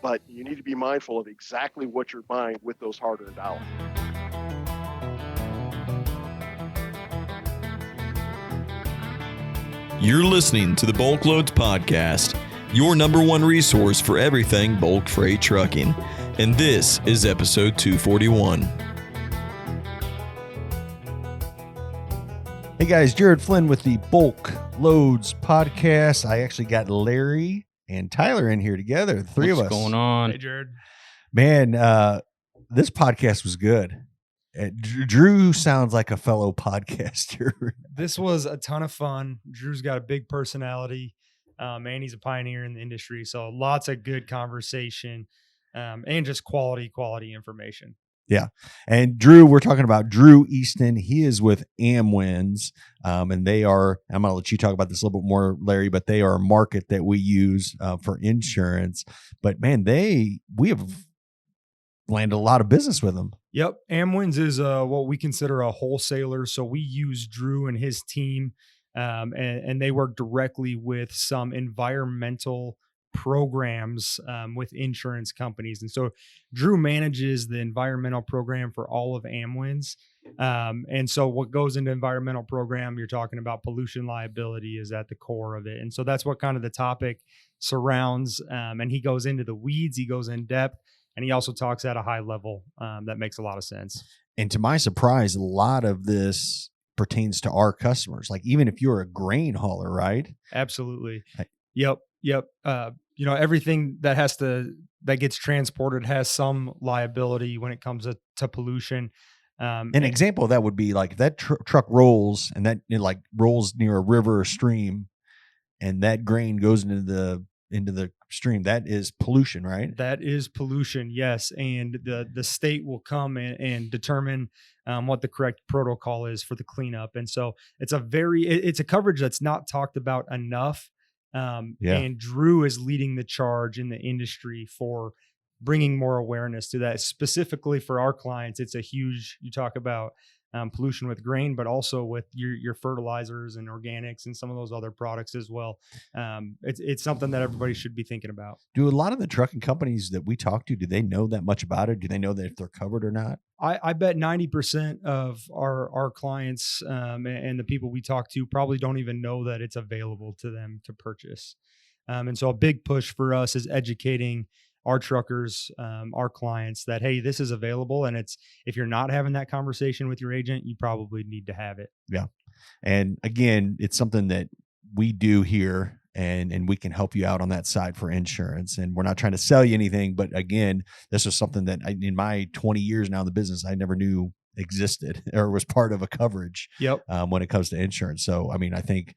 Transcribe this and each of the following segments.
but you need to be mindful of exactly what you're buying with those hard-earned dollars. You're listening to the BulkLoads podcast, your number one resource for everything bulk freight trucking. And this is episode 241. Hey guys, Jared Flynn with the BulkLoads podcast. I actually got Larry and Tyler in here together, the three of us. What's going on? Hey, Jared. Man, this podcast was good. Drew sounds like a fellow podcaster. This was a ton of fun. Drew's got a big personality, and he's a pioneer in the industry. So lots of good conversation, and just quality information. Yeah. And Drew, we're talking about Drew Easton. He is with AmWINS, and they are, I'm going to let you talk about this a little bit more, Larry, but they are a market that we use for insurance. But man, we have landed a lot of business with them. Yep. AmWINS is what we consider a wholesaler. So we use Drew and his team, and they work directly with some environmental programs with insurance companies. And so Drew manages the environmental program for all of AmWINS. And so what goes into environmental program, you're talking about pollution liability is at the core of it. And so that's what kind of the topic surrounds. And he goes into the weeds, he goes in depth, and he also talks at a high level. That makes a lot of sense. And to my surprise, a lot of this pertains to our customers. Like even if you're a grain hauler, right? Absolutely. Yep. Everything that gets transported has some liability when it comes to pollution. An example of that would be like if that truck rolls and that it rolls near a river or stream, and that grain goes into the stream. That is pollution, right? That is pollution, yes. And the state will come and determine what the correct protocol is for the cleanup. And so it's a coverage that's not talked about enough. And Drew is leading the charge in the industry for bringing more awareness to that. Specifically for our clients, it's a huge, you talk about pollution with grain, but also with your fertilizers and organics and some of those other products as well. It's something that everybody should be thinking about. Do a lot of the trucking companies that we talk to, do they know that much about it? Do they know that if they're covered or not? I bet 90% of our clients and the people we talk to probably don't even know that it's available to them to purchase. And so a big push for us is educating our truckers, our clients that, hey, this is available. And if you're not having that conversation with your agent, you probably need to have it. Yeah. And again, it's something that we do here, and we can help you out on that side for insurance. And we're not trying to sell you anything, but again, this is something that in my 20 years now in the business, I never knew existed or was part of a coverage. Yep. When it comes to insurance. So, I mean, I think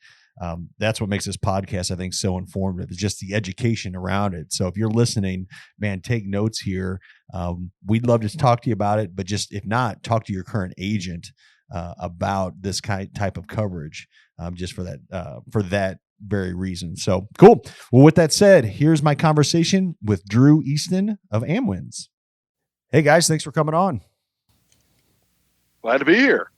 that's what makes this podcast, I think, so informative, is just the education around it. So if you're listening, man, take notes here. We'd love to talk to you about it, but just if not, talk to your current agent about this type of coverage, just for that very reason. So cool. Well, with that said, here's my conversation with Drew Easton of AmWINS. Hey guys, thanks for coming on. Glad to be here.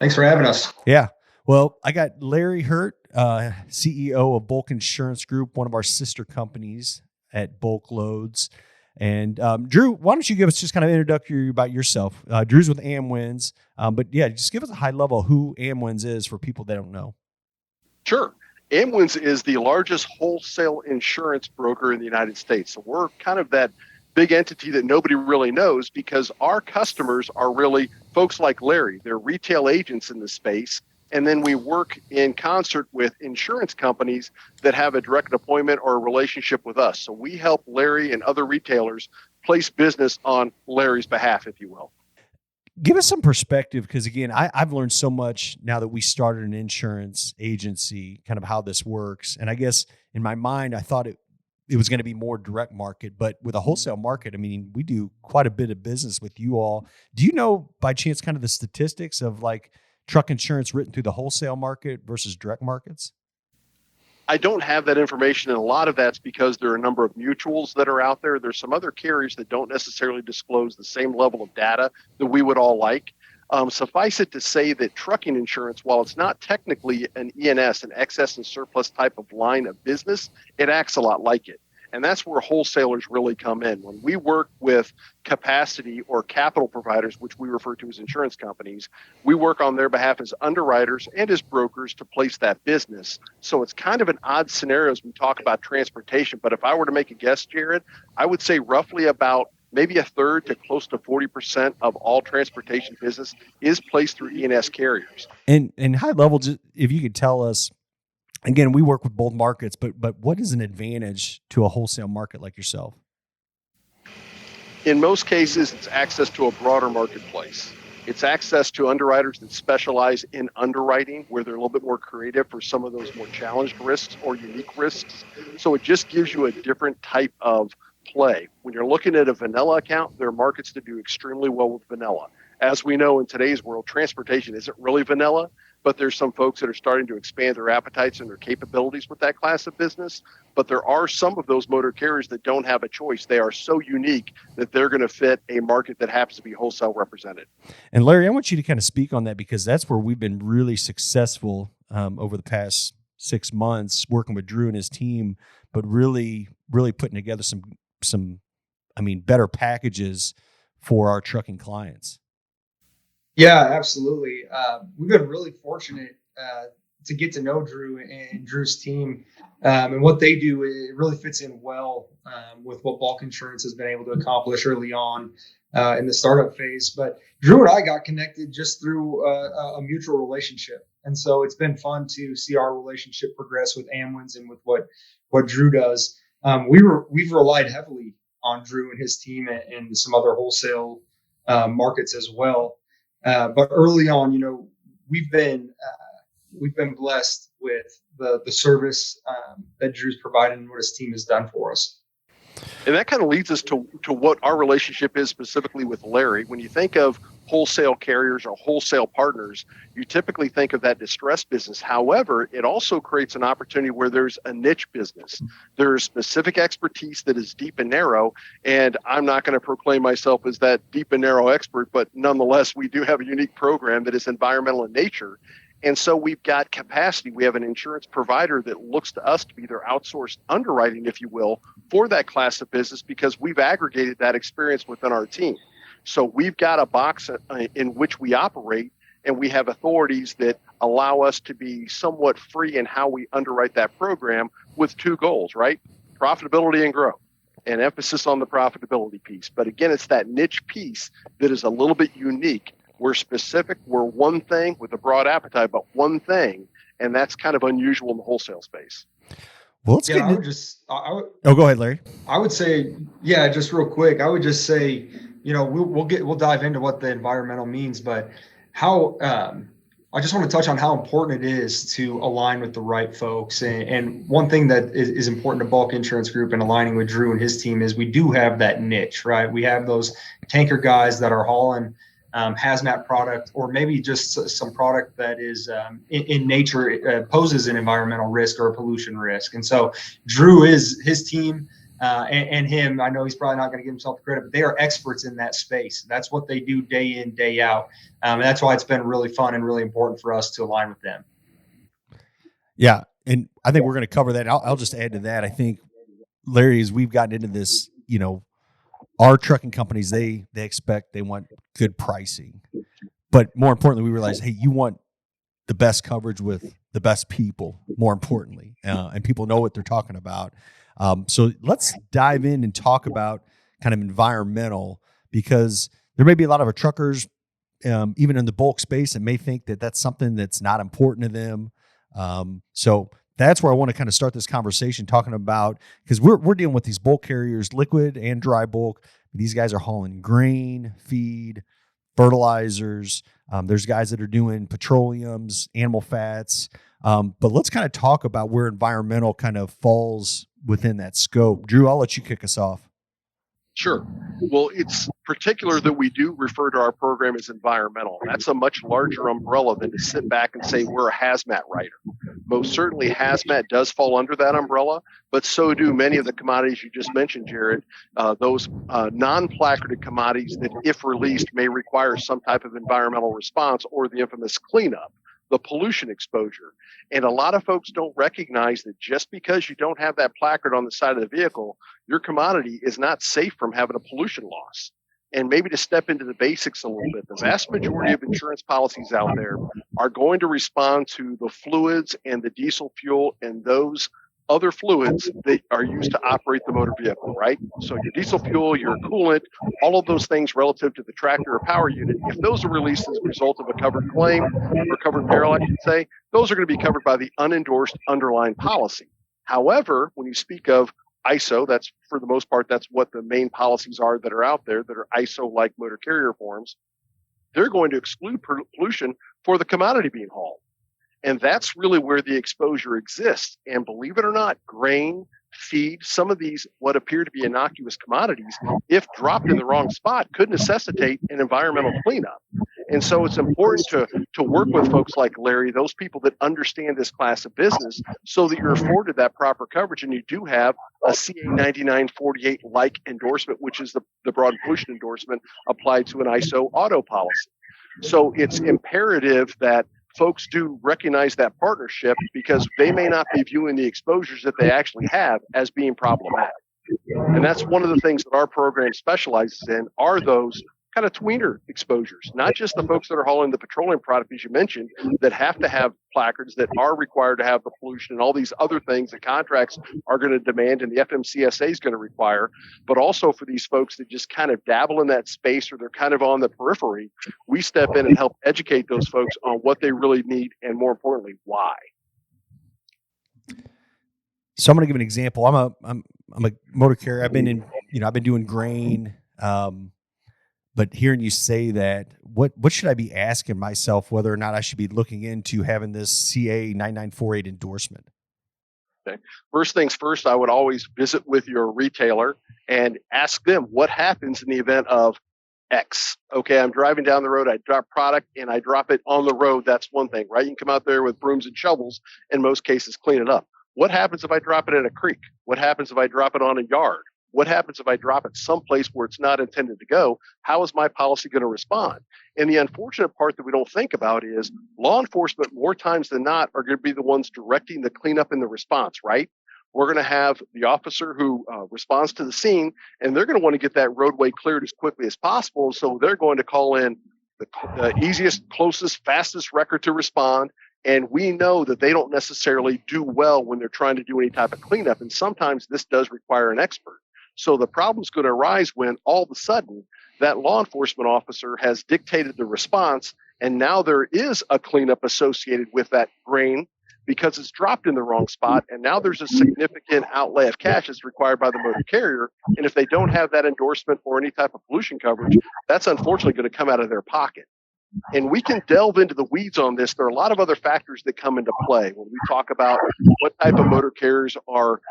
Thanks for having us. Yeah. Well, I got Larry Hurt, CEO of Bulk Insurance Group, one of our sister companies at BulkLoads. And Drew, why don't you give us just kind of introductory about yourself? Drew's with AmWINS, but yeah, just give us a high level who AmWINS is for people that don't know. Sure. AmWINS is the largest wholesale insurance broker in the United States. So we're kind of that big entity that nobody really knows, because our customers are really folks like Larry. They're retail agents in the space. And then we work in concert with insurance companies that have a direct appointment or a relationship with us. So we help Larry and other retailers place business on Larry's behalf, if you will. Give us some perspective, because again, I've learned so much now that we started an insurance agency, kind of how this works. And I guess in my mind, I thought it was going to be more direct market, but with a wholesale market, I mean, we do quite a bit of business with you all. Do you know by chance kind of the statistics of like truck insurance written through the wholesale market versus direct markets? I don't have that information, and a lot of that's because there are a number of mutuals that are out there. There's some other carriers that don't necessarily disclose the same level of data that we would all like. Suffice it to say that trucking insurance, while it's not technically an E&S, an excess and surplus type of line of business, it acts a lot like it. And that's where wholesalers really come in. When we work with capacity or capital providers, which we refer to as insurance companies, we work on their behalf as underwriters and as brokers to place that business. So it's kind of an odd scenario as we talk about transportation. But if I were to make a guess, Jared, I would say roughly about maybe a third to close to 40% of all transportation business is placed through E&S carriers. And high level, just if you could tell us, again, we work with both markets, but what is an advantage to a wholesale market like yourself? In most cases, it's access to a broader marketplace. It's access to underwriters that specialize in underwriting, where they're a little bit more creative for some of those more challenged risks or unique risks. So it just gives you a different type of play. When you're looking at a vanilla account, there are markets that do extremely well with vanilla. As we know in today's world, transportation isn't really vanilla, but there's some folks that are starting to expand their appetites and their capabilities with that class of business. But there are some of those motor carriers that don't have a choice. They are so unique that they're going to fit a market that happens to be wholesale represented. And Larry, I want you to kind of speak on that, because that's where we've been really successful over the past 6 months working with Drew and his team, but really putting together some better packages for our trucking clients. Yeah, absolutely. We've been really fortunate to get to know Drew and Drew's team, and what they do. It really fits in well with what Bulk Insurance has been able to accomplish early on in the startup phase. But Drew and I got connected just through a mutual relationship, and so it's been fun to see our relationship progress with AmWINS and with what Drew does. We've relied heavily on Drew and his team and some other wholesale markets as well. But early on, we've been blessed with the service that Drew's provided and what his team has done for us. And that kind of leads us to what our relationship is specifically with Larry. When you think of wholesale carriers or wholesale partners, you typically think of that distressed business. However, it also creates an opportunity where there's a niche business. There's specific expertise that is deep and narrow, and I'm not going to proclaim myself as that deep and narrow expert, but nonetheless, we do have a unique program that is environmental in nature. And so we've got capacity. We have an insurance provider that looks to us to be their outsourced underwriting, if you will, for that class of business, because we've aggregated that experience within our team. So we've got a box in which we operate, and we have authorities that allow us to be somewhat free in how we underwrite that program with two goals, right? Profitability and growth, and emphasis on the profitability piece. But again, it's that niche piece that is a little bit unique. We're specific. We're one thing with a broad appetite, but one thing, and that's kind of unusual in the wholesale space. Well, let's Yeah, go ahead, Larry. I would say, yeah, just real quick, I would just say, we'll dive into what the environmental means, but how I just want to touch on how important it is to align with the right folks. And one thing that is important to Bulk Insurance Group and aligning with Drew and his team is we do have that niche, right? We have those tanker guys that are hauling hazmat product, or maybe just some product that is in nature poses an environmental risk or a pollution risk. And so Drew is his team and him. I know he's probably not going to give himself the credit, but they are experts in that space. That's what they do day in, day out. And that's why it's been really fun and really important for us to align with them. Yeah. And I think we're going to cover that. I'll just add to that. I think, Larry, as we've gotten into this, our trucking companies, they want good pricing, but more importantly, we realize, hey, you want the best coverage with the best people, more importantly, and people know what they're talking about. So let's dive in and talk about kind of environmental, because there may be a lot of our truckers, even in the bulk space, that may think that that's something that's not important to them. So that's where I want to kind of start this conversation talking about, because we're dealing with these bulk carriers, liquid and dry bulk. These guys are hauling grain, feed, fertilizers. There's guys that are doing petroleums, animal fats. But let's kind of talk about where environmental kind of falls within that scope. Drew, I'll let you kick us off. Sure. Well, it's particular that we do refer to our program as environmental. That's a much larger umbrella than to sit back and say we're a hazmat writer. Most certainly hazmat does fall under that umbrella, but so do many of the commodities you just mentioned, Jared. Those non-placarded commodities that, if released, may require some type of environmental response or the infamous cleanup. the pollution exposure. And a lot of folks don't recognize that just because you don't have that placard on the side of the vehicle, your commodity is not safe from having a pollution loss. And maybe to step into the basics a little bit, the vast majority of insurance policies out there are going to respond to the fluids and the diesel fuel and those other fluids that are used to operate the motor vehicle, right? So your diesel fuel, your coolant, all of those things relative to the tractor or power unit, if those are released as a result of a covered claim or covered peril, I should say, those are going to be covered by the unendorsed underlying policy. However, when you speak of ISO, that's for the most part, that's what the main policies are that are out there that are ISO-like motor carrier forms. They're going to exclude pollution for the commodity being hauled. And that's really where the exposure exists. And believe it or not, grain, feed, some of these, what appear to be innocuous commodities, if dropped in the wrong spot, could necessitate an environmental cleanup. And so it's important to work with folks like Larry, those people that understand this class of business, so that you're afforded that proper coverage and you do have a CA 9948-like endorsement, which is the broad pollution endorsement applied to an ISO auto policy. So it's imperative that folks do recognize that partnership, because they may not be viewing the exposures that they actually have as being problematic. And that's one of the things that our program specializes in, are those kind of tweener exposures, not just the folks that are hauling the petroleum product, as you mentioned, that have to have placards that are required to have the pollution and all these other things that contracts are going to demand and the FMCSA is going to require, but also for these folks that just kind of dabble in that space or they're kind of on the periphery. We step in and help educate those folks on what they really need and, more importantly, why. So I'm going to give an example. I'm a motor carrier. I've been doing grain. But hearing you say that, what should I be asking myself whether or not I should be looking into having this CA 9948 endorsement? Okay. First things first, I would always visit with your retailer and ask them what happens in the event of X. Okay, I'm driving down the road, I drop product and I drop it on the road. That's one thing, right? You can come out there with brooms and shovels, in most cases, clean it up. What happens if I drop it in a creek? What happens if I drop it on a yard? What happens if I drop it someplace where it's not intended to go? How is my policy going to respond? And the unfortunate part that we don't think about is law enforcement, more times than not, are going to be the ones directing the cleanup and the response, right? We're going to have the officer who responds to the scene, and they're going to want to get that roadway cleared as quickly as possible. So they're going to call in the easiest, closest, fastest record to respond. And we know that they don't necessarily do well when they're trying to do any type of cleanup. And sometimes this does require an expert. So the problem's going to arise when all of a sudden that law enforcement officer has dictated the response, and now there is a cleanup associated with that grain because it's dropped in the wrong spot, and now there's a significant outlay of cash that's required by the motor carrier. And if they don't have that endorsement or any type of pollution coverage, that's unfortunately going to come out of their pocket. And we can delve into the weeds on this. There are a lot of other factors that come into play when we talk about what type of motor carriers are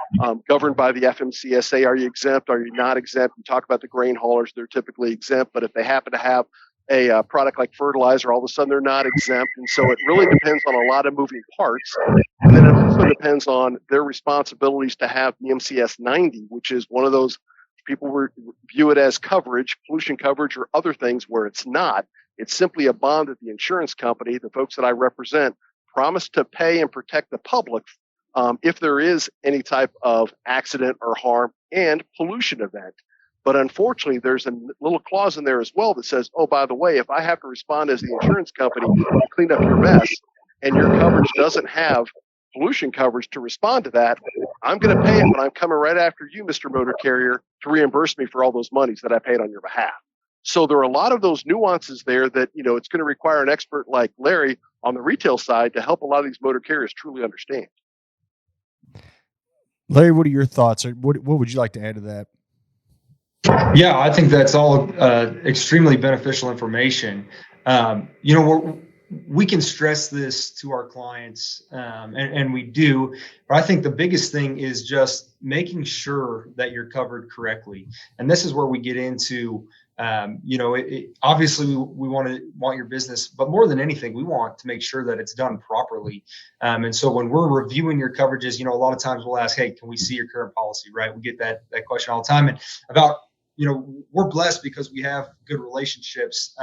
governed by the FMCSA. Are you exempt? Are you not exempt? We talk about the grain haulers. They're typically exempt, but if they happen to have a product like fertilizer, all of a sudden they're not exempt. And so it really depends on a lot of moving parts. And then it also depends on their responsibilities to have the MCS 90, which is one of those people view it as coverage, pollution coverage, or other things where it's not. It's simply a bond that the insurance company, the folks that I represent, promise to pay and protect the public if there is any type of accident or harm and pollution event. But unfortunately, there's a little clause in there as well that says, oh, by the way, if I have to respond as the insurance company to clean up your mess and your coverage doesn't have pollution coverage to respond to that, I'm going to pay it, but I'm coming right after you, Mr. Motor Carrier, to reimburse me for all those monies that I paid on your behalf. So there are a lot of those nuances there that, it's going to require an expert like Larry on the retail side to help a lot of these motor carriers truly understand. Larry, what are your thoughts? Or what would you like to add to that? Yeah, I think that's all extremely beneficial information. We can stress this to our clients, and we do. But I think the biggest thing is just making sure that you're covered correctly. And this is where we get into, obviously we want your business, but more than anything, we want to make sure that it's done properly. And so when we're reviewing your coverages, a lot of times we'll ask, hey, can we see your current policy, right? We get that question all the time. And about we're blessed because we have good relationships.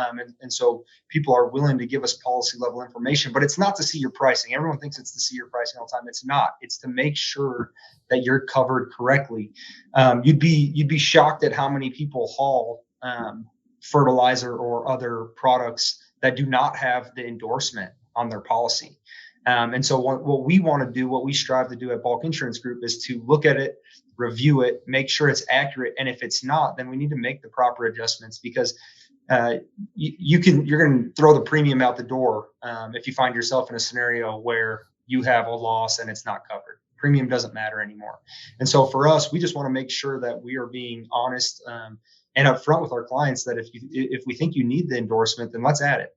And so people are willing to give us policy level information, but it's not to see your pricing. Everyone thinks it's to see your pricing all the time. It's not. It's to make sure that you're covered correctly. You'd be shocked at how many people haul fertilizer or other products that do not have the endorsement on their policy. And so what we want to do, what we strive to do at Bulk Insurance Group is to look at it, review it, make sure it's accurate. And if it's not, then we need to make the proper adjustments, because you're going to throw the premium out the door if you find yourself in a scenario where you have a loss and it's not covered. Premium doesn't matter anymore. And so for us, we just want to make sure that we are being honest and upfront with our clients that if we think you need the endorsement, then let's add it.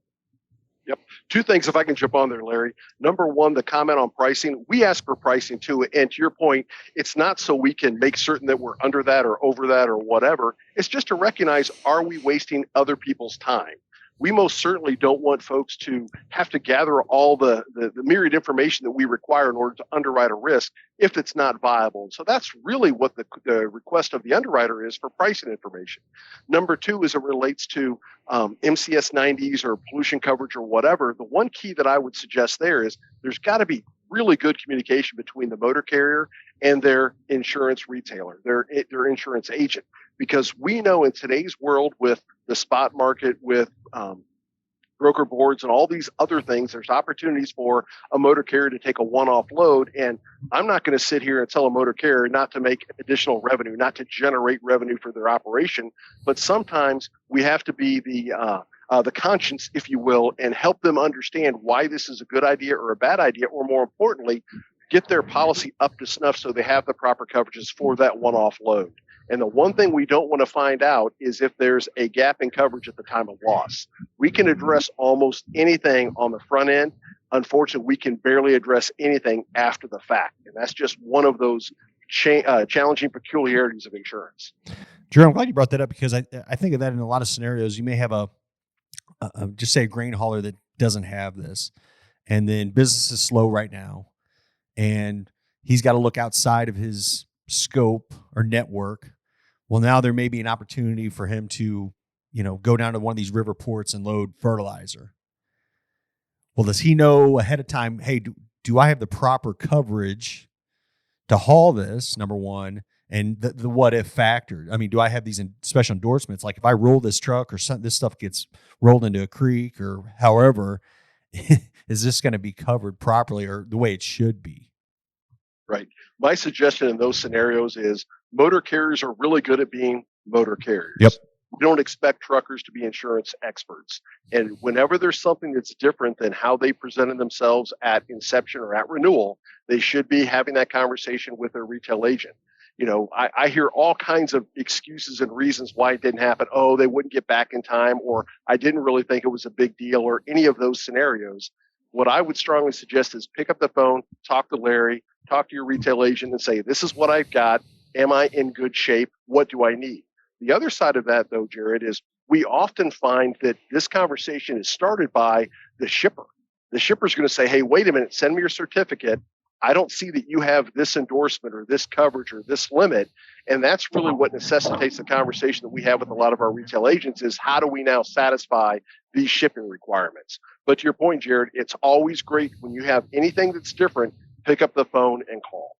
Yep. Two things, if I can jump on there, Larry. Number one, the comment on pricing. We ask for pricing too. And to your point, it's not so we can make certain that we're under that or over that or whatever. It's just to recognize, are we wasting other people's time? We most certainly don't want folks to have to gather all the myriad information that we require in order to underwrite a risk if it's not viable. So that's really what the request of the underwriter is for pricing information. Number two, as it relates to MCS 90s or pollution coverage or whatever, the one key that I would suggest there is there's got to be really good communication between the motor carrier and their insurance retailer, their insurance agent. Because we know in today's world with the spot market, with broker boards and all these other things, there's opportunities for a motor carrier to take a one-off load. And I'm not going to sit here and tell a motor carrier not to make additional revenue, not to generate revenue for their operation. But sometimes we have to be the conscience, if you will, and help them understand why this is a good idea or a bad idea, or more importantly, get their policy up to snuff so they have the proper coverages for that one-off load. And the one thing we don't want to find out is if there's a gap in coverage at the time of loss. We can address almost anything on the front end. Unfortunately, we can barely address anything after the fact. And that's just one of those challenging peculiarities of insurance. Drew, I'm glad you brought that up, because I think of that in a lot of scenarios. You may have just say a grain hauler that doesn't have this, and then business is slow right now, and he's got to look outside of his scope or network. Well, now there may be an opportunity for him to, go down to one of these river ports and load fertilizer. Well, does he know ahead of time, hey, do I have the proper coverage to haul this, number one, and the what if factor? I mean, do I have these special endorsements? Like if I roll this truck or this stuff gets rolled into a creek or however, is this going to be covered properly or the way it should be? Right. My suggestion in those scenarios is motor carriers are really good at being motor carriers. Yep. We don't expect truckers to be insurance experts. And whenever there's something that's different than how they presented themselves at inception or at renewal, they should be having that conversation with their retail agent. I hear all kinds of excuses and reasons why it didn't happen. Oh, they wouldn't get back in time, or I didn't really think it was a big deal, or any of those scenarios. What I would strongly suggest is pick up the phone, talk to Larry, talk to your retail agent and say, this is what I've got. Am I in good shape? What do I need? The other side of that, though, Jared, is we often find that this conversation is started by the shipper. The shipper's going to say, hey, wait a minute, send me your certificate. I don't see that you have this endorsement or this coverage or this limit. And that's really what necessitates the conversation that we have with a lot of our retail agents is how do we now satisfy these shipping requirements? But to your point, Jared, it's always great when you have anything that's different, pick up the phone and call.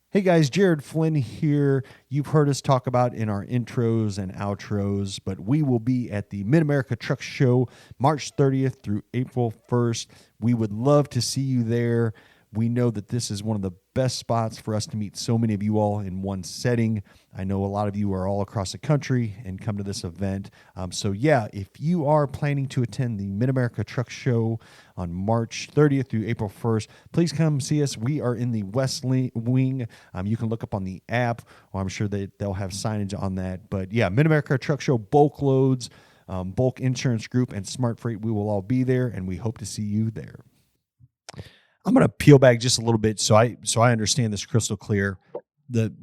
Hey guys, Jared Flynn here. You've heard us talk about in our intros and outros, but we will be at the Mid-America Truck Show March 30th through April 1st. We would love to see you there. We know that this is one of the best spots for us to meet so many of you all in one setting. I know a lot of you are all across the country and come to this event. So yeah, if you are planning to attend the Mid-America Truck Show on March 30th through April 1st, please come see us. We are in the West Wing. You can look up on the app, or I'm sure they'll have signage on that. But yeah, Mid-America Truck Show, BulkLoads, Bulk Insurance Group, and Smart Freight, we will all be there, and we hope to see you there. I'm going to peel back just a little bit so I understand this crystal clear.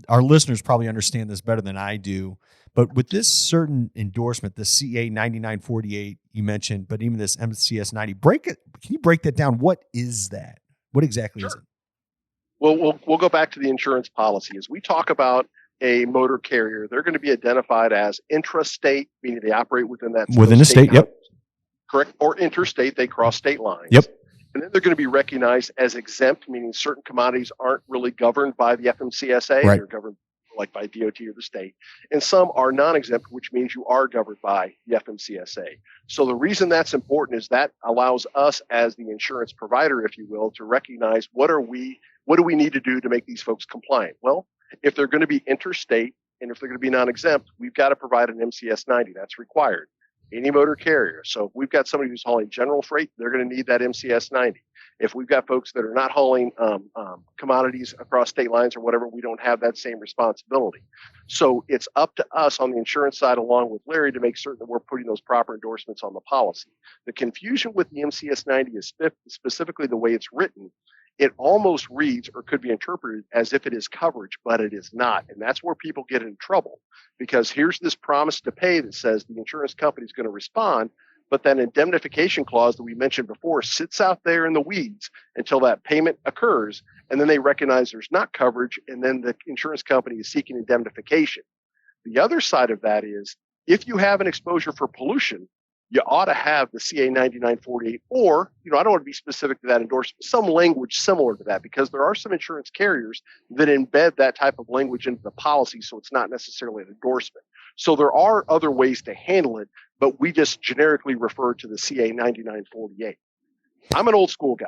Our listeners probably understand this better than I do. But with this certain endorsement, the CA 9948 you mentioned, but even this MCS 90, can you break that down? What is that? What exactly is it? Well, we'll go back to the insurance policy. As we talk about a motor carrier, they're going to be identified as intrastate, meaning they operate within that Within the state, yep. Correct. Or interstate, they cross state lines. Yep. And then they're going to be recognized as exempt, meaning certain commodities aren't really governed by the FMCSA. Right. They're governed like by DOT or the state. And some are non-exempt, which means you are governed by the FMCSA. So the reason that's important is that allows us as the insurance provider, if you will, to recognize what do we need to do to make these folks compliant? Well, if they're going to be interstate and if they're going to be non-exempt, we've got to provide an MCS 90. That's required. Any motor carrier. So if we've got somebody who's hauling general freight, they're going to need that MCS 90. If we've got folks that are not hauling commodities across state lines or whatever, we don't have that same responsibility. So it's up to us on the insurance side, along with Larry, to make certain that we're putting those proper endorsements on the policy. The confusion with the MCS 90 is specifically the way it's written. It almost reads or could be interpreted as if it is coverage, but it is not. And that's where people get in trouble, because here's this promise to pay that says the insurance company is going to respond, but that indemnification clause that we mentioned before sits out there in the weeds until that payment occurs. And then they recognize there's not coverage. And then the insurance company is seeking indemnification. The other side of that is if you have an exposure for pollution, you ought to have the CA 9948, or, I don't want to be specific to that endorsement, some language similar to that, because there are some insurance carriers that embed that type of language into the policy. So it's not necessarily an endorsement. So there are other ways to handle it, but we just generically refer to the CA 9948. I'm an old school guy.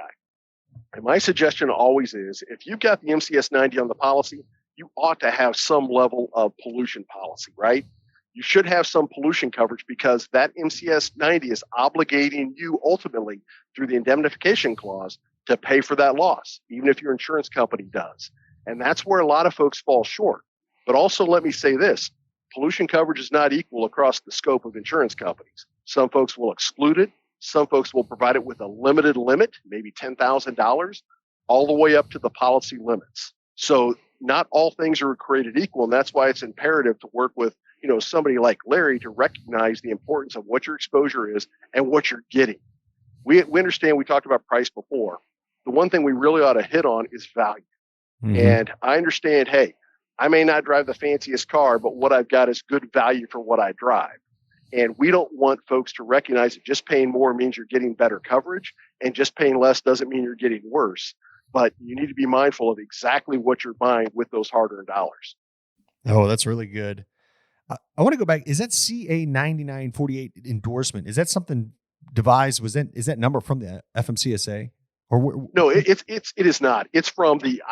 And my suggestion always is if you've got the MCS 90 on the policy, you ought to have some level of pollution policy, right? You should have some pollution coverage because that MCS 90 is obligating you ultimately through the indemnification clause to pay for that loss, even if your insurance company does. And that's where a lot of folks fall short. But also let me say this, pollution coverage is not equal across the scope of insurance companies. Some folks will exclude it. Some folks will provide it with a limited limit, maybe $10,000, all the way up to the policy limits. So not all things are created equal. And that's why it's imperative to work with somebody like Larry to recognize the importance of what your exposure is and what you're getting. We understand, we talked about price before. The one thing we really ought to hit on is value. Mm-hmm. And I understand, hey, I may not drive the fanciest car, but what I've got is good value for what I drive. And we don't want folks to recognize that just paying more means you're getting better coverage, and just paying less doesn't mean you're getting worse. But you need to be mindful of exactly what you're buying with those hard-earned dollars. Oh, that's really good. I want to go back. Is that CA 9948 endorsement? Is that something devised? Is that number from the FMCSA? No, it is not. It's from the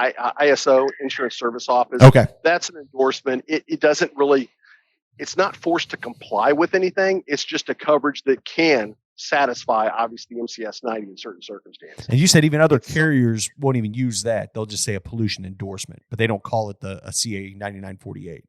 ISO Insurance Service Office. Okay. That's an endorsement. It doesn't really, it's not forced to comply with anything. It's just a coverage that can satisfy, obviously, MCS 90 in certain circumstances. And you said even other carriers won't even use that. They'll just say a pollution endorsement, but they don't call it a CA 9948.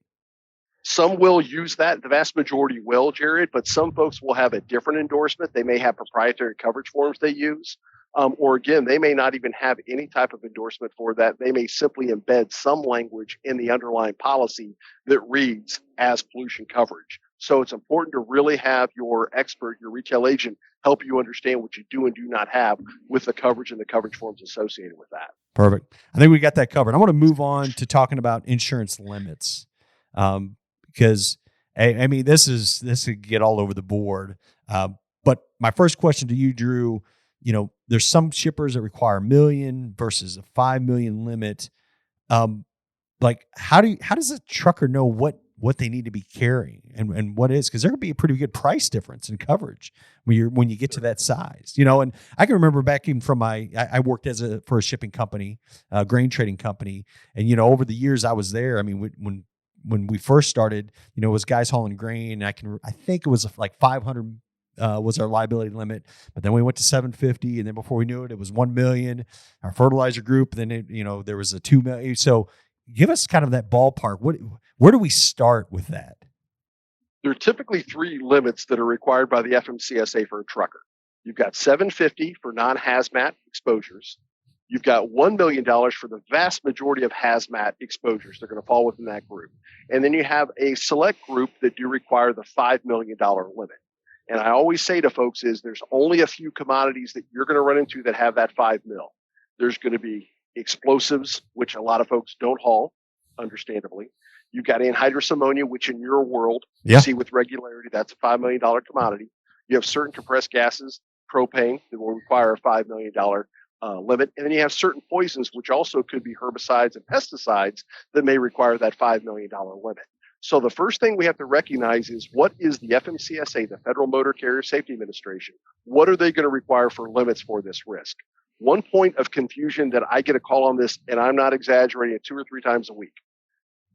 Some will use that. The vast majority will, Jared, but some folks will have a different endorsement. They may have proprietary coverage forms they use. Or again, they may not even have any type of endorsement for that. They may simply embed some language in the underlying policy that reads as pollution coverage. So it's important to really have your expert, your retail agent, help you understand what you do and do not have with the coverage and the coverage forms associated with that. Perfect. I think we got that covered. I want to move on to talking about insurance limits. Because I mean, this could get all over the board. But my first question to you, Drew, there's some shippers that require $1 million versus a $5 million limit. Like how does a trucker know what they need to be carrying and what is, because there could be a pretty good price difference in coverage when you get to that size, and I can remember back even from I worked for a shipping company, grain trading company. And, over the years I was there, I mean, when we first started, it was guys hauling grain. I think it was like 500 was our liability limit, but then we went to 750, and then before we knew it, it was 1 million. Our fertilizer group, then there was a 2 million. So give us kind of that ballpark. Where do we start with that? There are typically 3 limits that are required by the FMCSA for a trucker. You've got 750 for non-hazmat exposures. You've got $1 million for the vast majority of hazmat exposures. They're going to fall within that group. And then you have a select group that do require the $5 million limit. And I always say to folks is there's only a few commodities that you're going to run into that have that 5 mil. There's going to be explosives, which a lot of folks don't haul, understandably. You've got anhydrous ammonia, which in your world, Yeah. you see with regularity, that's a $5 million commodity. You have certain compressed gases, propane, that will require a $5 million limit. And then you have certain poisons, which also could be herbicides and pesticides that may require that $5 million limit. So the first thing we have to recognize is, what is the FMCSA, the Federal Motor Carrier Safety Administration? What are they going to require for limits for this risk? One point of confusion that I get a call on this, and I'm not exaggerating it, 2 or 3 times a week.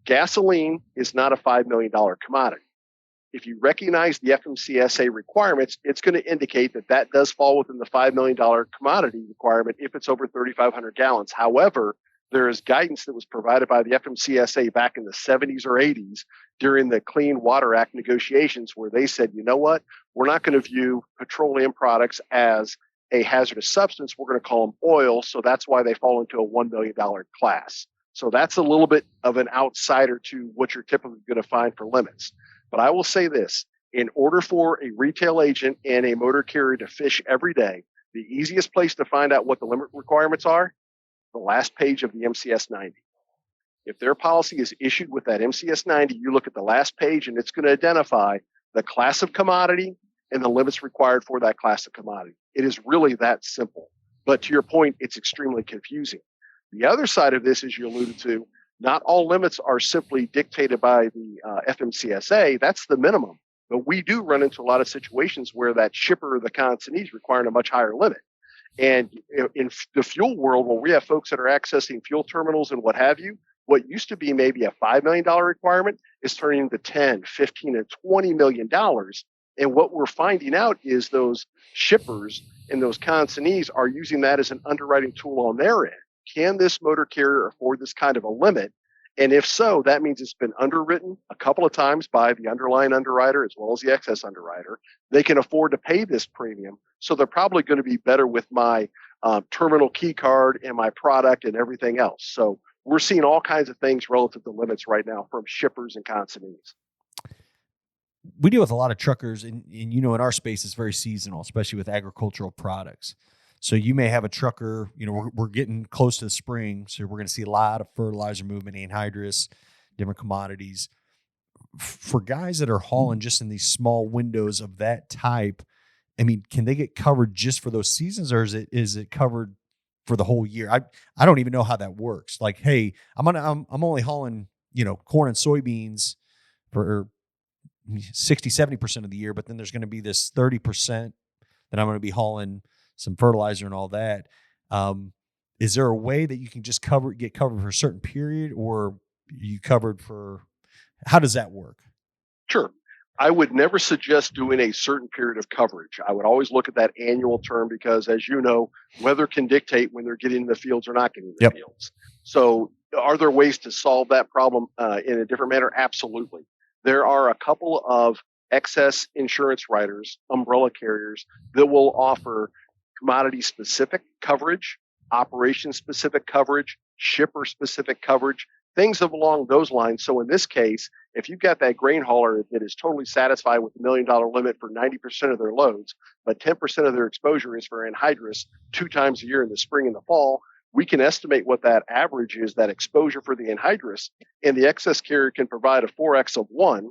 Gasoline is not a $5 million commodity. If you recognize the FMCSA requirements, it's going to indicate that that does fall within the $5 million commodity requirement if it's over 3,500 gallons. However, there is guidance that was provided by the FMCSA back in the 70s or 80s during the Clean Water Act negotiations, where they said, you know what, we're not going to view petroleum products as a hazardous substance. We're going to call them oil. So that's why they fall into a $1 million class. So that's a little bit of an outsider to what you're typically going to find for limits. But I will say this, in order for a retail agent and a motor carrier to fish every day, the easiest place to find out what the limit requirements are, the last page of the MCS 90. If their policy is issued with that MCS 90, you look at the last page and it's going to identify the class of commodity and the limits required for that class of commodity. It is really that simple. But to your point, it's extremely confusing. The other side of this, as you alluded to, not all limits are simply dictated by the FMCSA. That's the minimum. But we do run into a lot of situations where that shipper or the consignee is requiring a much higher limit. And in the fuel world, where we have folks that are accessing fuel terminals and what have you, what used to be maybe a $5 million requirement is turning into 10, 15, and $20 million. And what we're finding out is those shippers and those consignees are using that as an underwriting tool on their end. Can this motor carrier afford this kind of a limit? And if so, that means it's been underwritten a couple of times by the underlying underwriter as well as the excess underwriter. They can afford to pay this premium. So they're probably going to be better with my terminal key card and my product and everything else. So we're seeing all kinds of things relative to limits right now from shippers and consignees. We deal with a lot of truckers, and in our space, it's very seasonal, especially with agricultural products. So you may have a trucker, we're getting close to the spring, so we're going to see a lot of fertilizer movement, anhydrous, different commodities. For guys that are hauling just in these small windows of that type, I mean, can they get covered just for those seasons, or is it covered for the whole year? I don't even know how that works. Like, hey, I'm only hauling, corn and soybeans for 60, 70% of the year, but then there's going to be this 30% that I'm going to be hauling some fertilizer and all that. Is there a way that you can just get covered for a certain period, or are you covered for, how does that work? Sure. I would never suggest doing a certain period of coverage. I would always look at that annual term because, as you know, weather can dictate when they're getting in the fields or not getting in the fields. So are there ways to solve that problem in a different manner? Absolutely. There are a couple of excess insurance writers, umbrella carriers, that will offer commodity-specific coverage, operation-specific coverage, shipper-specific coverage, things along those lines. So in this case, if you've got that grain hauler that is totally satisfied with the $1 million limit for 90% of their loads, but 10% of their exposure is for anhydrous 2 times a year in the spring and the fall, we can estimate what that average is, that exposure for the anhydrous, and the excess carrier can provide a 4X of 1.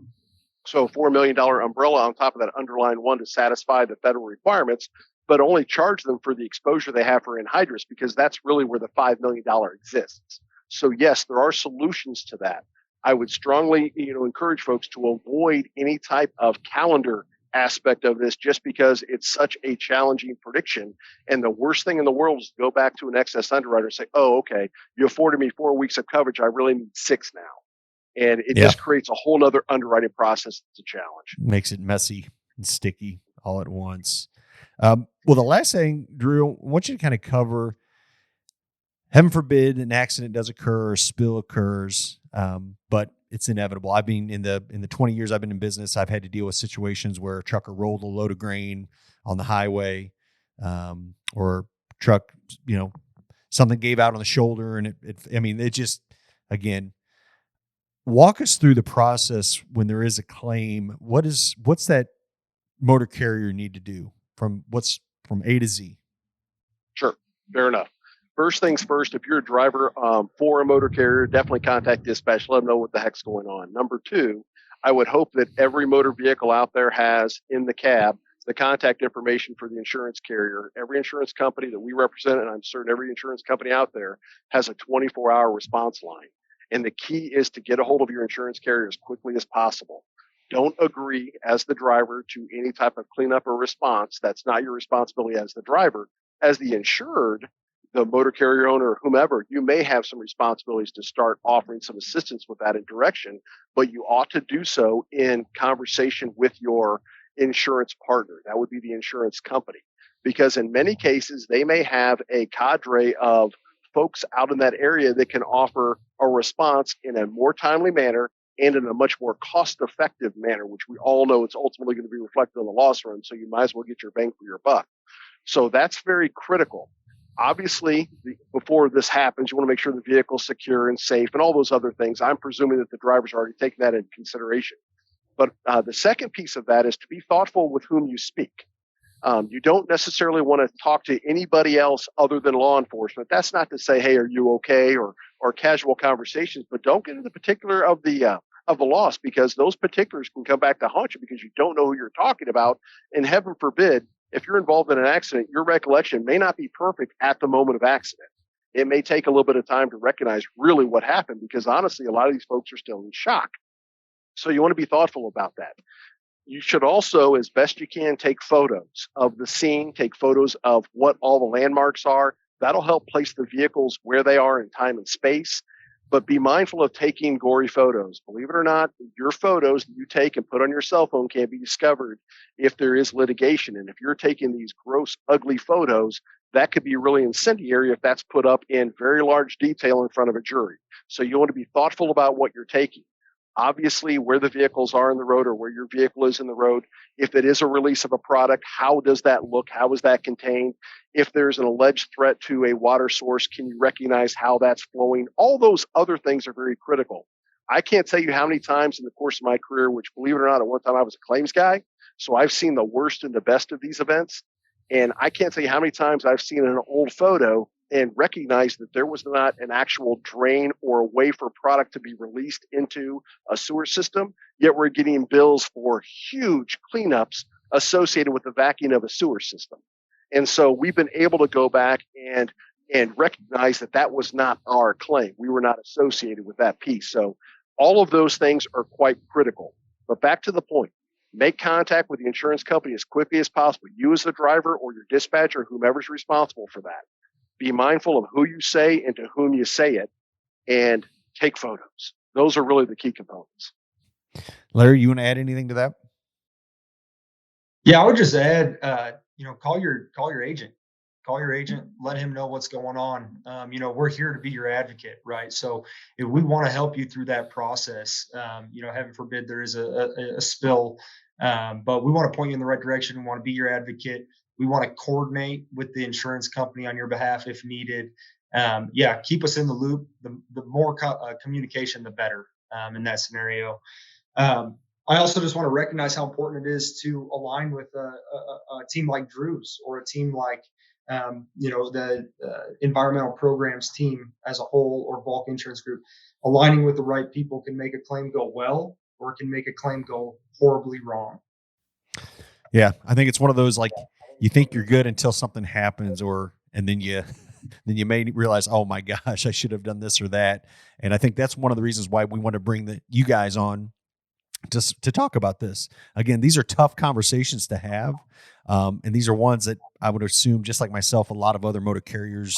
So a $4 million umbrella on top of that underlying 1 to satisfy the federal requirements, but only charge them for the exposure they have for anhydrous, because that's really where the $5 million exists. So yes, there are solutions to that. I would strongly, encourage folks to avoid any type of calendar aspect of this, just because it's such a challenging prediction. And the worst thing in the world is to go back to an excess underwriter and say, oh, okay, you afforded me 4 weeks of coverage. I really need 6 now. And it just creates a whole other underwriting process that's a challenge. Makes it messy and sticky all at once. Well, the last thing, Drew, I want you to kind of cover, heaven forbid an accident does occur or spill occurs, but it's inevitable. I mean, in the 20 years I've been in business, I've had to deal with situations where a trucker rolled a load of grain on the highway, or truck, something gave out on the shoulder, and it just, again, walk us through the process when there is a claim. What's that motor carrier need to do from A to Z? Sure. Fair enough. first things first, if you're a driver for a motor carrier, definitely contact dispatch. Let them know what the heck's going on. Number two, I would hope that every motor vehicle out there has in the cab the contact information for the insurance carrier. Every insurance company that we represent, and I'm certain every insurance company out there, has a 24-hour response line. And the key is to get a hold of your insurance carrier as quickly as possible. Don't agree as the driver to any type of cleanup or response. That's not your responsibility as the driver. As the insured, the motor carrier owner or whomever, you may have some responsibilities to start offering some assistance with that in direction, but you ought to do so in conversation with your insurance partner. That would be the insurance company, because in many cases, they may have a cadre of folks out in that area that can offer a response in a more timely manner and in a much more cost-effective manner, which we all know it's ultimately going to be reflected on the loss run. So you might as well get your bang for your buck. So that's very critical. Obviously, before this happens, you want to make sure the vehicle's secure and safe and all those other things. I'm presuming that the driver's already taken that into consideration. But the second piece of that is to be thoughtful with whom you speak. You don't necessarily want to talk to anybody else other than law enforcement. That's not to say, hey, are you okay, or casual conversations, but don't get into the particular of the loss, because those particulars can come back to haunt you because you don't know who you're talking about. And heaven forbid, if you're involved in an accident, your recollection may not be perfect at the moment of accident. It may take a little bit of time to recognize really what happened, because honestly, a lot of these folks are still in shock. So you want to be thoughtful about that. You should also, as best you can, take photos of the scene, take photos of what all the landmarks are. That'll help place the vehicles where they are in time and space. But be mindful of taking gory photos. Believe it or not, your photos that you take and put on your cell phone can be discovered if there is litigation. And if you're taking these gross, ugly photos, that could be really incendiary if that's put up in very large detail in front of a jury. So you want to be thoughtful about what you're taking. Obviously, where the vehicles are in the road or where your vehicle is in the road. If it is a release of a product, how does that look? How is that contained? If there's an alleged threat to a water source, can you recognize how that's flowing? All those other things are very critical. I can't tell you how many times in the course of my career, which, believe it or not, at one time I was a claims guy. So I've seen the worst and the best of these events. And I can't tell you how many times I've seen an old photo and recognized that there was not an actual drain or a way for product to be released into a sewer system, yet we're getting bills for huge cleanups associated with the vacuuming of a sewer system. And so we've been able to go back and recognize that that was not our claim. We were not associated with that piece. So all of those things are quite critical. But back to the point, make contact with the insurance company as quickly as possible. You as the driver or your dispatcher, whomever's responsible for that. Be mindful of who you say and to whom you say it, and take photos. Those are really the key components. Larry, you want to add anything to that? Yeah, I would just add, call your agent. Call your agent, let him know what's going on. We're here to be your advocate, right? So if we want to help you through that process, heaven forbid there is a spill, but we want to point you in the right direction. We want to be your advocate. We want to coordinate with the insurance company on your behalf if needed. Keep us in the loop. The more communication, the better in that scenario. I also just want to recognize how important it is to align with a team like Drew's or a team like the environmental programs team as a whole, or Bulk Insurance Group. Aligning with the right people can make a claim go well, or it can make a claim go horribly wrong. Yeah, I think it's one of those, like, you think you're good until something happens, and then you may realize, oh my gosh, I should have done this or that. And I think that's one of the reasons why we want to bring you guys on to talk about this. Again, these are tough conversations to have. And these are ones that I would assume, just like myself, a lot of other motor carriers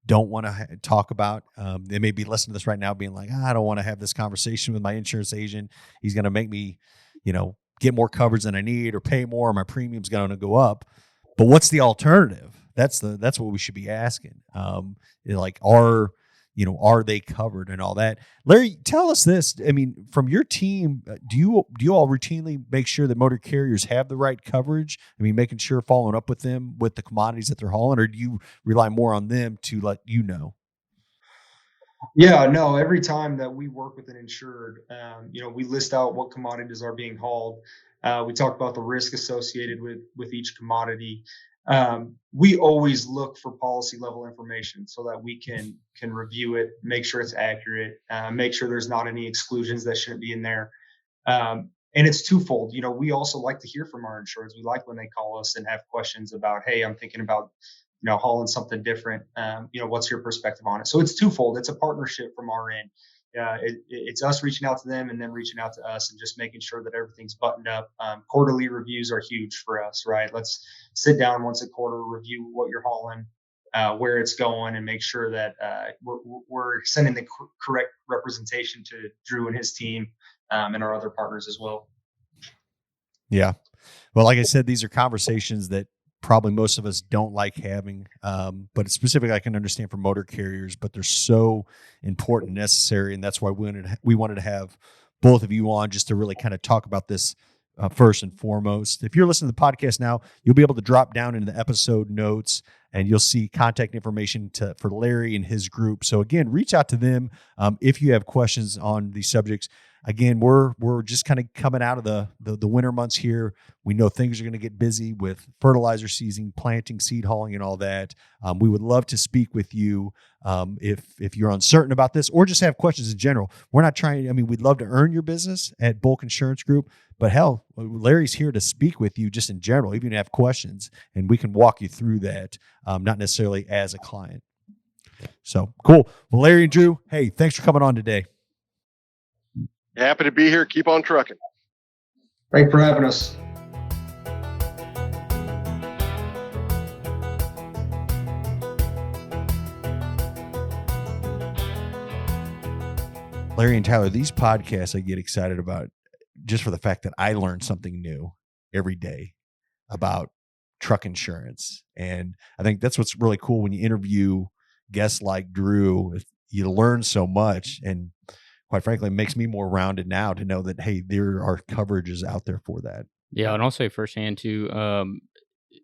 don't want to talk about. They may be listening to this right now being like, I don't want to have this conversation with my insurance agent. He's going to make me, get more coverage than I need, or pay more, or my premium's going to go up. But what's the alternative? That's what we should be asking. Are they covered and all that? Larry, tell us this. I mean, from your team, do you all routinely make sure that motor carriers have the right coverage? I mean, making sure, following up with them with the commodities that they're hauling, or do you rely more on them to let you know? Yeah, no, every time that we work with an insured, we list out what commodities are being hauled. We talk about the risk associated with each commodity. We always look for policy level information so that we can review it, make sure it's accurate, make sure there's not any exclusions that shouldn't be in there. And it's twofold. We also like to hear from our insureds. We like when they call us and have questions about, hey, I'm thinking about, hauling something different. What's your perspective on it? So it's twofold. It's a partnership from our end. It's us reaching out to them and then reaching out to us and just making sure that everything's buttoned up. Quarterly reviews are huge for us, right? Let's sit down once a quarter, review what you're hauling, where it's going, and make sure that we're sending the correct representation to Drew and his team, and our other partners as well. Yeah. Well, like I said, these are conversations that probably most of us don't like having, but specifically I can understand for motor carriers, but they're so important and necessary. And that's why we wanted to have both of you on just to really kind of talk about this first and foremost. If you're listening to the podcast now, you'll be able to drop down into the episode notes and you'll see contact information for Larry and his group. So again, reach out to them if you have questions on these subjects. Again, we're just kind of coming out of the winter months here. We know things are going to get busy with fertilizer season, planting, seed hauling, and all that. We would love to speak with you if you're uncertain about this or just have questions in general. We're not trying. I mean, we'd love to earn your business at Bulk Insurance Group, but hell, Larry's here to speak with you just in general, even if you have questions, and we can walk you through that, not necessarily as a client. So cool. Well, Larry and Drew, hey, thanks for coming on today. Happy to be here. Keep on trucking. Thanks for having us. Larry and Tyler, these podcasts I get excited about just for the fact that I learn something new every day about truck insurance. And I think that's what's really cool when you interview guests like Drew. You learn so much, and quite frankly, it makes me more rounded now to know that, hey, there are coverages out there for that. Yeah, and I'll say firsthand too,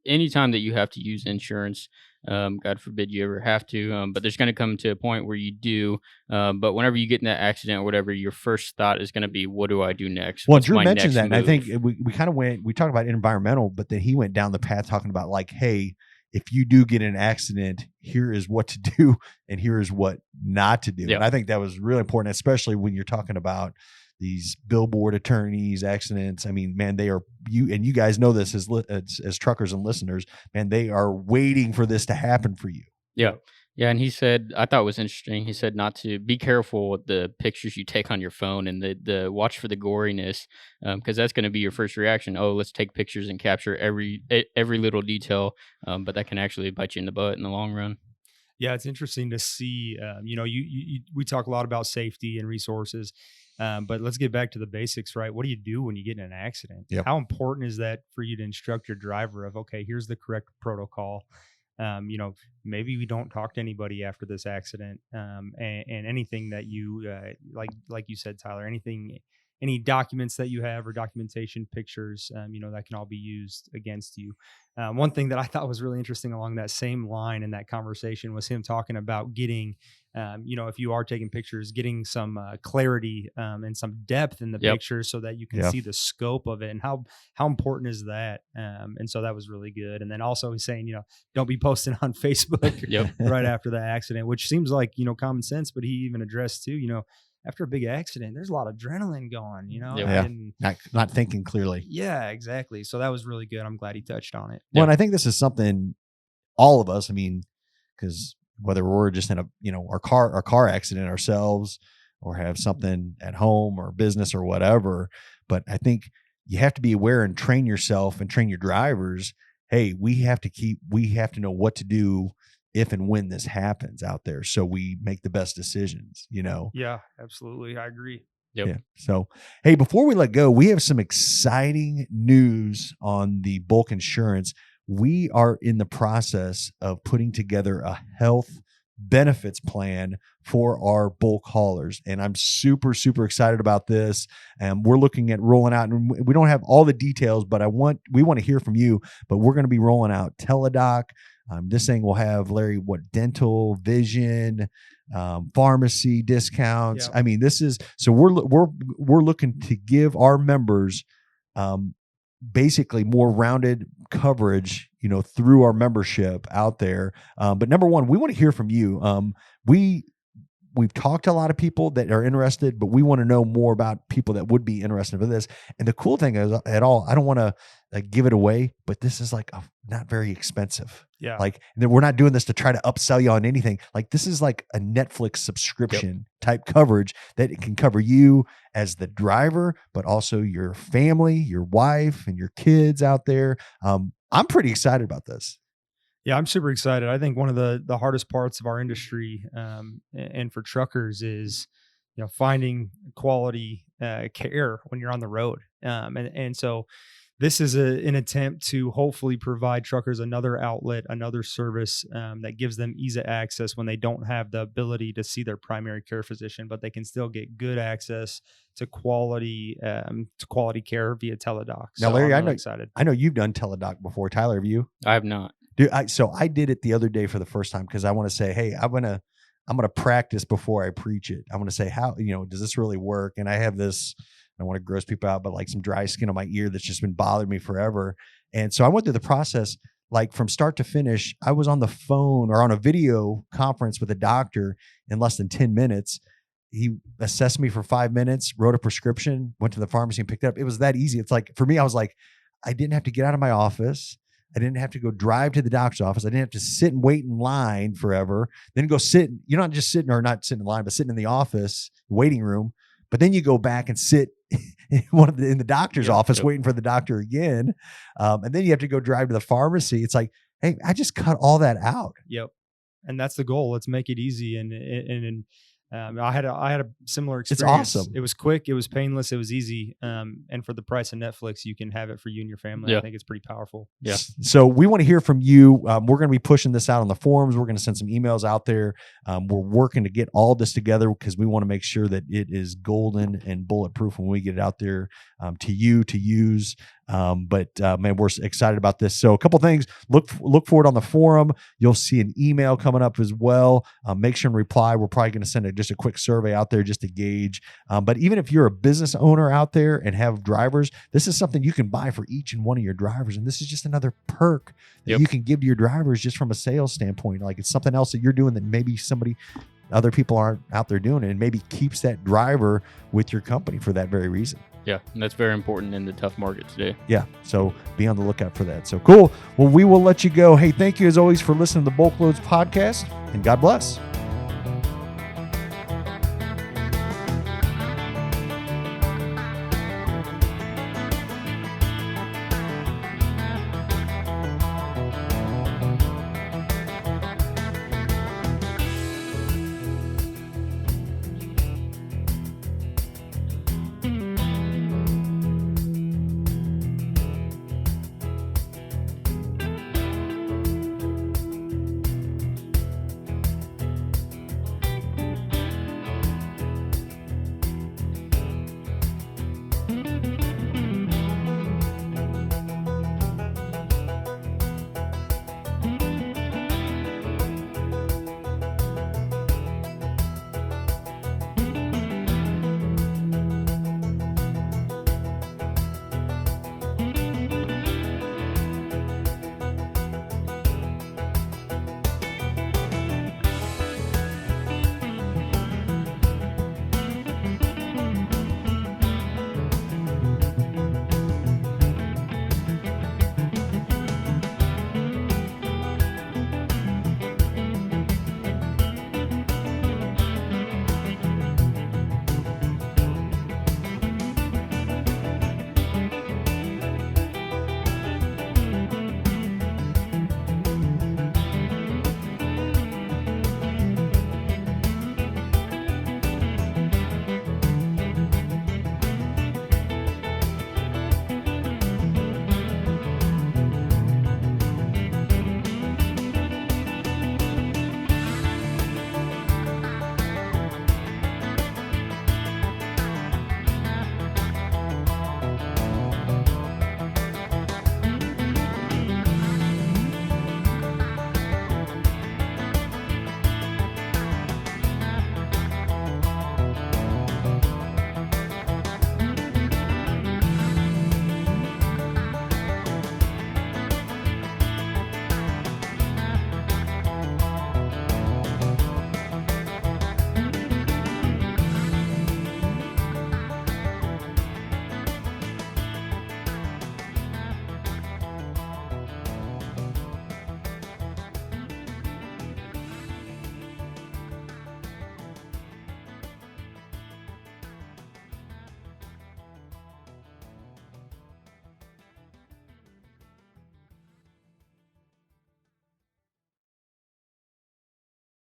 anytime that you have to use insurance, God forbid you ever have to, but there's going to come to a point where you do. But whenever you get in that accident or whatever, your first thought is going to be, what do I do next? Well, What's Drew my mentioned next that, and I move? think we kind of we talked about environmental, but then he went down the path talking about like, hey, if you do get in an accident, here is what to do and here is what not to do. Yeah. And I think that was really important, especially when you're talking about these billboard attorneys, accidents. I mean, man, they are you guys know this as truckers and listeners, man, they are waiting for this to happen for you. Yeah. Yeah. And he said, I thought it was interesting. He said not to be careful with the pictures you take on your phone and the watch for the goriness, because that's going to be your first reaction. Oh, let's take pictures and capture every little detail. But that can actually bite you in the butt in the long run. Yeah, it's interesting to see. We talk a lot about safety and resources, but let's get back to the basics, right? What do you do when you get in an accident? Yep. How important is that for you to instruct your driver of, okay, here's the correct protocol. Maybe we don't talk to anybody after this accident, and anything that you like you said, Tyler, any documents that you have or documentation, pictures, that can all be used against you. One thing that I thought was really interesting along that same line in that conversation was him talking about getting, if you are taking pictures, getting some clarity and some depth in the picture so that you can see the scope of it and how important is that. And so that was really good. And then also he's saying, don't be posting on Facebook right after the accident, which seems like, common sense, but he even addressed too, after a big accident, there's a lot of adrenaline going, and not thinking clearly. Yeah, exactly. So that was really good. I'm glad he touched on it. Well, and I think this is something all of us, I mean, because whether we're just in our car accident ourselves or have something at home or business or whatever, but I think you have to be aware and train yourself and train your drivers. Hey, we have to know what to do if and when this happens out there, so we make the best decisions, Yeah, absolutely. I agree. Yep. Yeah. So, hey, before we let go, we have some exciting news on the Bulk Insurance. We are in the process of putting together a health benefits plan for our bulk haulers. And I'm super, super excited about this. And we're looking at rolling out, and we don't have all the details, but we want to hear from you, but we're going to be rolling out Teledoc. This thing will have, Larry, dental, vision, pharmacy discounts. Yep. I mean, so we're looking to give our members basically more rounded coverage through our membership out there. But number one, we want to hear from you. We've talked to a lot of people that are interested, but we want to know more about people that would be interested in this. And the cool thing is, I don't want to give it away, but this is like not very expensive. Yeah. Like we're not doing this to try to upsell you on anything. Like this is like a Netflix subscription type coverage that it can cover you as the driver, but also your family, your wife, and your kids out there. I'm pretty excited about this. Yeah, I'm super excited. I think one of the hardest parts of our industry and for truckers is, finding quality care when you're on the road. And so this is an attempt to hopefully provide truckers another outlet, another service that gives them easy access when they don't have the ability to see their primary care physician, but they can still get good access to quality care via teledoc. Now, Larry, I'm really excited. I know you've done teledoc before. Tyler, have you? I have not. Dude, so I did it the other day for the first time because I want to say, hey, I'm gonna practice before I preach it. I want to say, how does this really work? And I have this, I don't want to gross people out, but like some dry skin on my ear that's just been bothering me forever. And so I went through the process, like from start to finish. I was on the phone or on a video conference with a doctor in less than 10 minutes. He assessed me for 5 minutes, wrote a prescription, went to the pharmacy and picked it up. It was that easy. It's like, for me, I was like, I didn't have to get out of my office. I didn't have to go drive to the doctor's office. I didn't have to sit and wait in line forever. Then go sit. You're not just sitting, or not sitting in line, but sitting in the office waiting room. But then you go back and sit in the doctor's office waiting for the doctor again. And then you have to go drive to the pharmacy. It's like, hey, I just cut all that out. Yep. And that's the goal. Let's make it easy. And I had a similar experience. It's awesome. It was quick. It was painless. It was easy. And for the price of Netflix, you can have it for you and your family. Yeah. I think it's pretty powerful. Yeah. So we want to hear from you. We're going to be pushing this out on the forums. We're going to send some emails out there. We're working to get all this together because we want to make sure that it is golden and bulletproof when we get it out there to you to use. But man, we're excited about this. So a couple things, look for it on the forum. You'll see an email coming up as well. Make sure and reply. We're probably going to send just a quick survey out there just to gauge. But even if you're a business owner out there and have drivers, this is something you can buy for each and one of your drivers. And this is just another perk that you can give to your drivers just from a sales standpoint. Like it's something else that you're doing that maybe other people aren't out there doing it, and maybe keeps that driver with your company for that very reason. Yeah, and that's very important in the tough market today. Yeah, so be on the lookout for that. So cool. Well, we will let you go. Hey, thank you as always for listening to the BulkLoads podcast, and God bless.